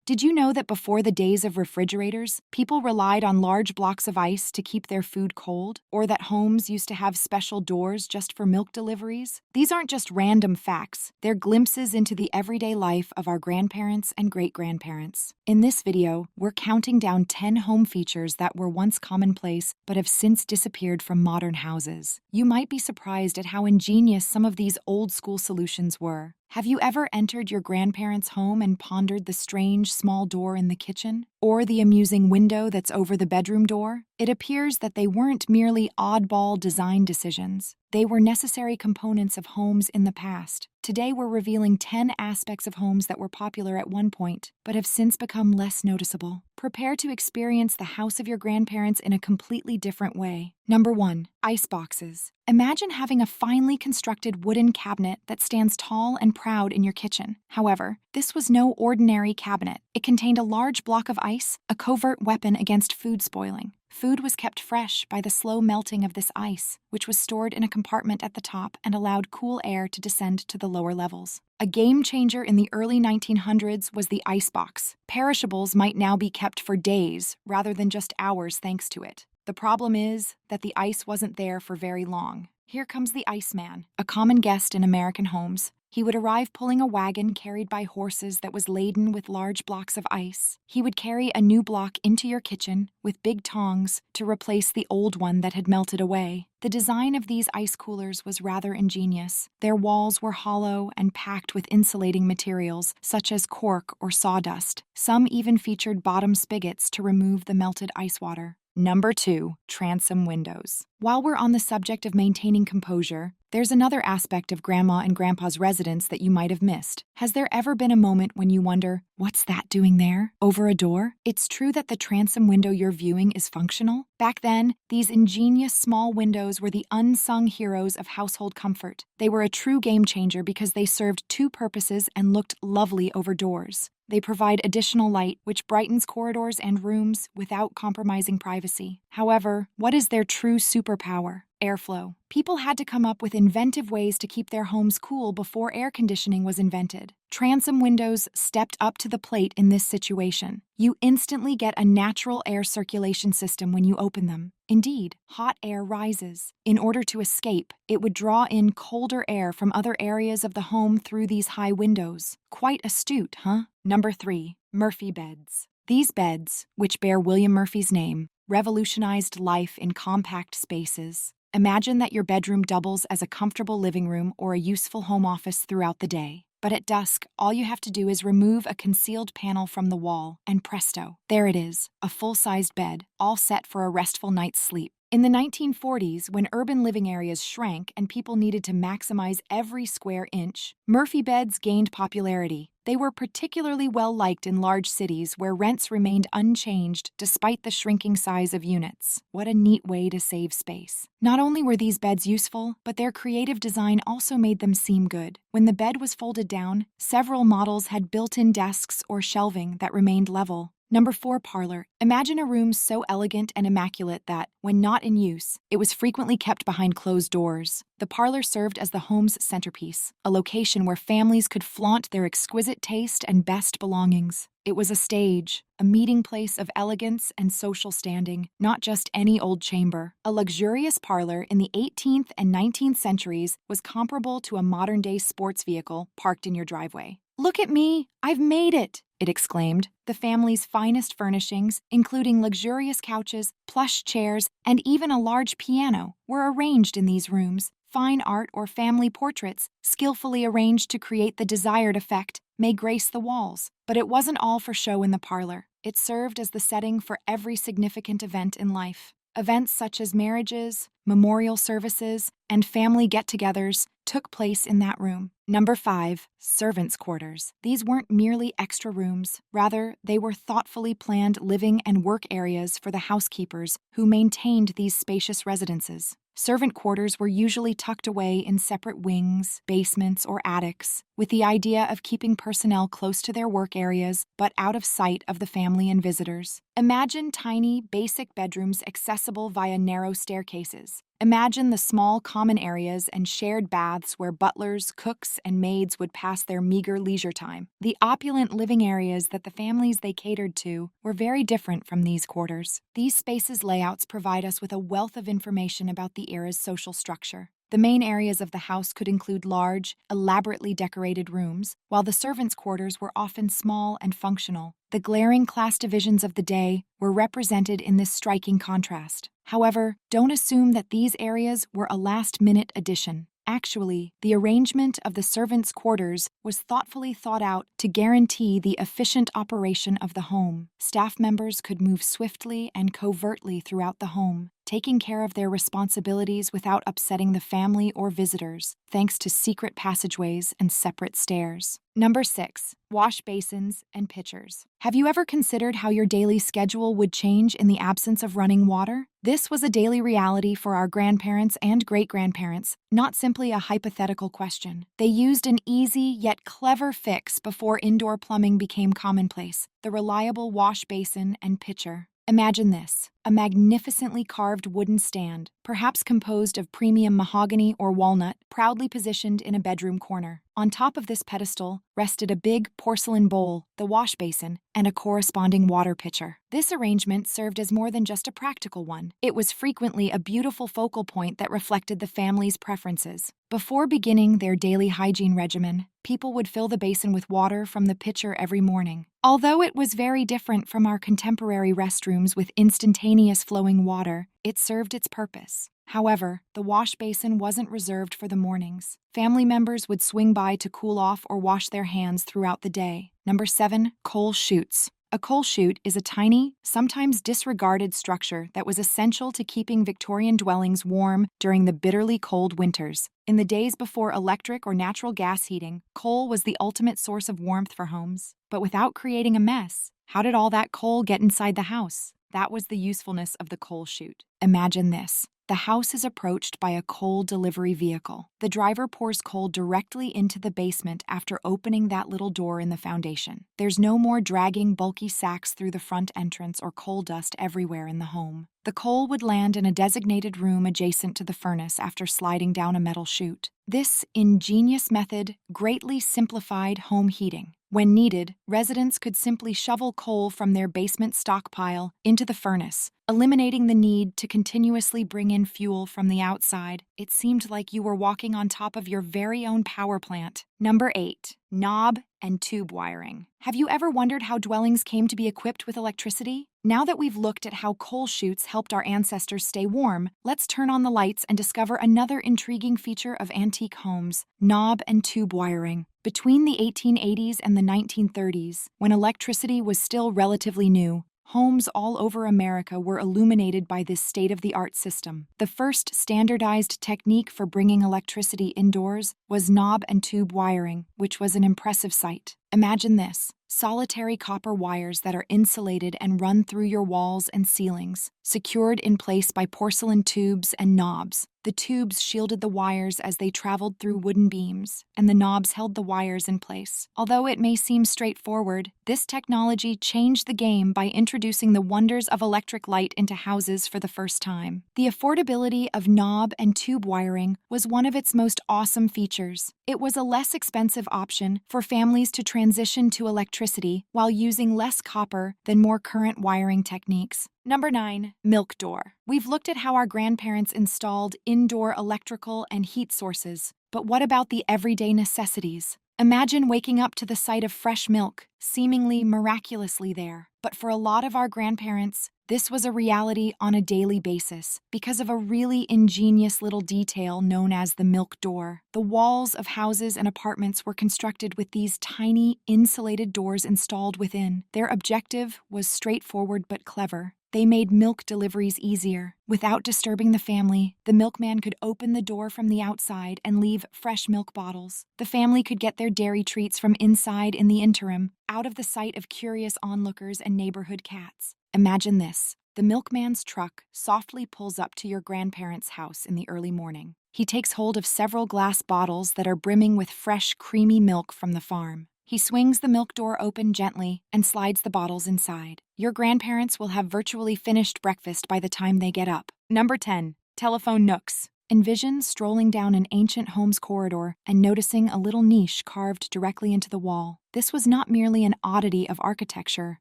Did you know that before the days of refrigerators, people relied on large blocks of ice to keep their food cold? Or that homes used to have special doors just for milk deliveries? These aren't just random facts, they're glimpses into the everyday life of our grandparents and great-grandparents. In this video, we're counting down 10 home features that were once commonplace but have since disappeared from modern houses. You might be surprised at how ingenious some of these old-school solutions were. Have you ever entered your grandparents' home and pondered the strange small door in the kitchen? Or the amusing window that's over the bedroom door? It appears that they weren't merely oddball design decisions. They were necessary components of homes in the past. Today we're revealing 10 aspects of homes that were popular at one point, but have since become less noticeable. Prepare to experience the house of your grandparents in a completely different way. Number 1. Ice boxes. Imagine having a finely constructed wooden cabinet that stands tall and proud in your kitchen. However, this was no ordinary cabinet. It contained a large block of ice, a covert weapon against food spoiling. Food was kept fresh by the slow melting of this ice, which was stored in a compartment at the top and allowed cool air to descend to the lower levels. A game changer in the early 1900s was the icebox. Perishables might now be kept for days rather than just hours thanks to it. The problem is that the ice wasn't there for very long. Here comes the Iceman, a common guest in American homes. He would arrive pulling a wagon carried by horses that was laden with large blocks of ice. He would carry a new block into your kitchen with big tongs to replace the old one that had melted away. The design of these ice coolers was rather ingenious. Their walls were hollow and packed with insulating materials, such as cork or sawdust. Some even featured bottom spigots to remove the melted ice water. Number 2. Transom windows. While we're on the subject of maintaining composure, there's another aspect of Grandma and Grandpa's residence that you might have missed. Has there ever been a moment when you wonder, what's that doing there, over a door? It's true that the transom window you're viewing is functional. Back then, these ingenious small windows were the unsung heroes of household comfort. They were a true game changer because they served two purposes and looked lovely over doors. They provide additional light, which brightens corridors and rooms without compromising privacy. However, what is their true superpower? Airflow. People had to come up with inventive ways to keep their homes cool before air conditioning was invented. Transom windows stepped up to the plate in this situation. You instantly get a natural air circulation system when you open them. Indeed, hot air rises. In order to escape, it would draw in colder air from other areas of the home through these high windows. Quite astute, huh? Number 3. Murphy beds. These beds, which bear William Murphy's name, revolutionized life in compact spaces. Imagine that your bedroom doubles as a comfortable living room or a useful home office throughout the day. But at dusk, all you have to do is remove a concealed panel from the wall, and presto, there it is, a full-sized bed, all set for a restful night's sleep. In the 1940s, when urban living areas shrank and people needed to maximize every square inch, Murphy beds gained popularity. They were particularly well-liked in large cities where rents remained unchanged despite the shrinking size of units. What a neat way to save space. Not only were these beds useful, but their creative design also made them seem good. When the bed was folded down, several models had built-in desks or shelving that remained level. Number 4. Parlor. Imagine a room so elegant and immaculate that, when not in use, it was frequently kept behind closed doors. The parlor served as the home's centerpiece, a location where families could flaunt their exquisite taste and best belongings. It was a stage, a meeting place of elegance and social standing, not just any old chamber. A luxurious parlor in the 18th and 19th centuries was comparable to a modern-day sports vehicle parked in your driveway. "Look at me! I've made it!" it exclaimed. The family's finest furnishings, including luxurious couches, plush chairs, and even a large piano, were arranged in these rooms. Fine art or family portraits, skillfully arranged to create the desired effect, may grace the walls. But it wasn't all for show in the parlor. It served as the setting for every significant event in life. Events such as marriages, memorial services, and family get-togethers took place in that room. Number 5. Servants' quarters. These weren't merely extra rooms. Rather, they were thoughtfully planned living and work areas for the housekeepers who maintained these spacious residences. Servant quarters were usually tucked away in separate wings, basements, or attics, with the idea of keeping personnel close to their work areas but out of sight of the family and visitors. Imagine tiny, basic bedrooms accessible via narrow staircases. Imagine the small common areas and shared baths where butlers, cooks, and maids would pass their meager leisure time. The opulent living areas that the families they catered to were very different from these quarters. These spaces' layouts provide us with a wealth of information about the era's social structure. The main areas of the house could include large, elaborately decorated rooms, while the servants' quarters were often small and functional. The glaring class divisions of the day were represented in this striking contrast. However, don't assume that these areas were a last-minute addition. Actually, the arrangement of the servants' quarters was thoughtfully thought out to guarantee the efficient operation of the home. Staff members could move swiftly and covertly throughout the home, taking care of their responsibilities without upsetting the family or visitors, thanks to secret passageways and separate stairs. Number 6. Wash basins and pitchers. Have you ever considered how your daily schedule would change in the absence of running water? This was a daily reality for our grandparents and great-grandparents, not simply a hypothetical question. They used an easy yet clever fix before indoor plumbing became commonplace: the reliable wash basin and pitcher. Imagine this: a magnificently carved wooden stand, perhaps composed of premium mahogany or walnut, proudly positioned in a bedroom corner. On top of this pedestal rested a big porcelain bowl, the wash basin, and a corresponding water pitcher. This arrangement served as more than just a practical one. It was frequently a beautiful focal point that reflected the family's preferences. Before beginning their daily hygiene regimen, people would fill the basin with water from the pitcher every morning. Although it was very different from our contemporary restrooms with instantaneous flowing water, it served its purpose. However, the wash basin wasn't reserved for the mornings. Family members would swing by to cool off or wash their hands throughout the day. Number 7. Coal chutes. A coal chute is a tiny, sometimes disregarded structure that was essential to keeping Victorian dwellings warm during the bitterly cold winters. In the days before electric or natural gas heating, coal was the ultimate source of warmth for homes. But without creating a mess, how did all that coal get inside the house? That was the usefulness of the coal chute. Imagine this: the house is approached by a coal delivery vehicle. The driver pours coal directly into the basement after opening that little door in the foundation. There's no more dragging bulky sacks through the front entrance or coal dust everywhere in the home. The coal would land in a designated room adjacent to the furnace after sliding down a metal chute. This ingenious method greatly simplified home heating. When needed, residents could simply shovel coal from their basement stockpile into the furnace, eliminating the need to continuously bring in fuel from the outside. It seemed like you were walking on top of your very own power plant. Number 8. Knob and tube wiring. Have you ever wondered how dwellings came to be equipped with electricity? Now that we've looked at how coal chutes helped our ancestors stay warm, let's turn on the lights and discover another intriguing feature of antique homes: knob and tube wiring. Between the 1880s and the 1930s, when electricity was still relatively new, homes all over America were illuminated by this state-of-the-art system. The first standardized technique for bringing electricity indoors was knob and tube wiring, which was an impressive sight. Imagine this: solitary copper wires that are insulated and run through your walls and ceilings, secured in place by porcelain tubes and knobs. The tubes shielded the wires as they traveled through wooden beams, and the knobs held the wires in place. Although it may seem straightforward, this technology changed the game by introducing the wonders of electric light into houses for the first time. The affordability of knob and tube wiring was one of its most awesome features. It was a less expensive option for families to transition to electricity while using less copper than more current wiring techniques. Number 9. Milk door. We've looked at how our grandparents installed indoor electrical and heat sources, but what about the everyday necessities? Imagine waking up to the sight of fresh milk, seemingly miraculously there. But for a lot of our grandparents, this was a reality on a daily basis because of a really ingenious little detail known as the milk door. The walls of houses and apartments were constructed with these tiny, insulated doors installed within. Their objective was straightforward but clever. They made milk deliveries easier. Without disturbing the family, the milkman could open the door from the outside and leave fresh milk bottles. The family could get their dairy treats from inside in the interim, out of the sight of curious onlookers and neighborhood cats. Imagine this: the milkman's truck softly pulls up to your grandparents' house in the early morning. He takes hold of several glass bottles that are brimming with fresh, creamy milk from the farm. He swings the milk door open gently and slides the bottles inside. Your grandparents will have virtually finished breakfast by the time they get up. Number 10. Telephone nooks. Envision strolling down an ancient home's corridor and noticing a little niche carved directly into the wall. This was not merely an oddity of architecture.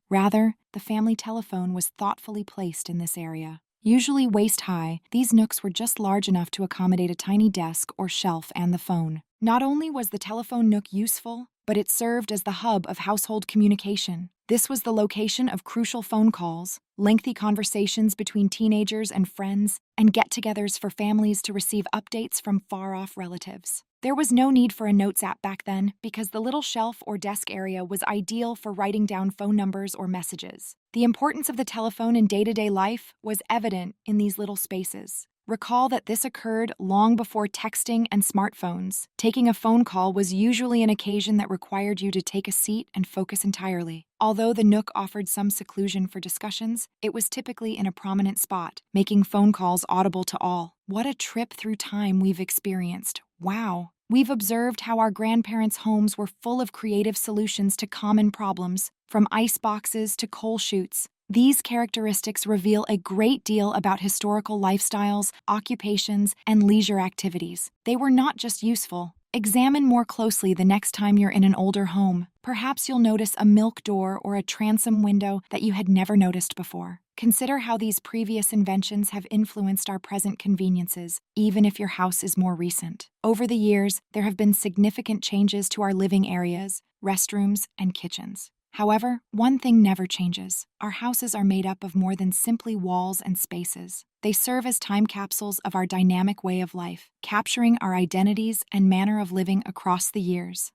Rather, the family telephone was thoughtfully placed in this area. Usually waist-high, these nooks were just large enough to accommodate a tiny desk or shelf and the phone. Not only was the telephone nook useful, but it served as the hub of household communication. This was the location of crucial phone calls, lengthy conversations between teenagers and friends, and get-togethers for families to receive updates from far-off relatives. There was no need for a notes app back then because the little shelf or desk area was ideal for writing down phone numbers or messages. The importance of the telephone in day-to-day life was evident in these little spaces. Recall that this occurred long before texting and smartphones. Taking a phone call was usually an occasion that required you to take a seat and focus entirely. Although the Nook offered some seclusion for discussions, it was typically in a prominent spot, making phone calls audible to all. What a trip through time we've experienced. Wow! We've observed how our grandparents' homes were full of creative solutions to common problems, from ice boxes to coal chutes. These characteristics reveal a great deal about historical lifestyles, occupations, and leisure activities. They were not just useful. Examine more closely the next time you're in an older home. Perhaps you'll notice a milk door or a transom window that you had never noticed before. Consider how these previous inventions have influenced our present conveniences, even if your house is more recent. Over the years, there have been significant changes to our living areas, restrooms, and kitchens. However, one thing never changes. Our houses are made up of more than simply walls and spaces. They serve as time capsules of our dynamic way of life, capturing our identities and manner of living across the years.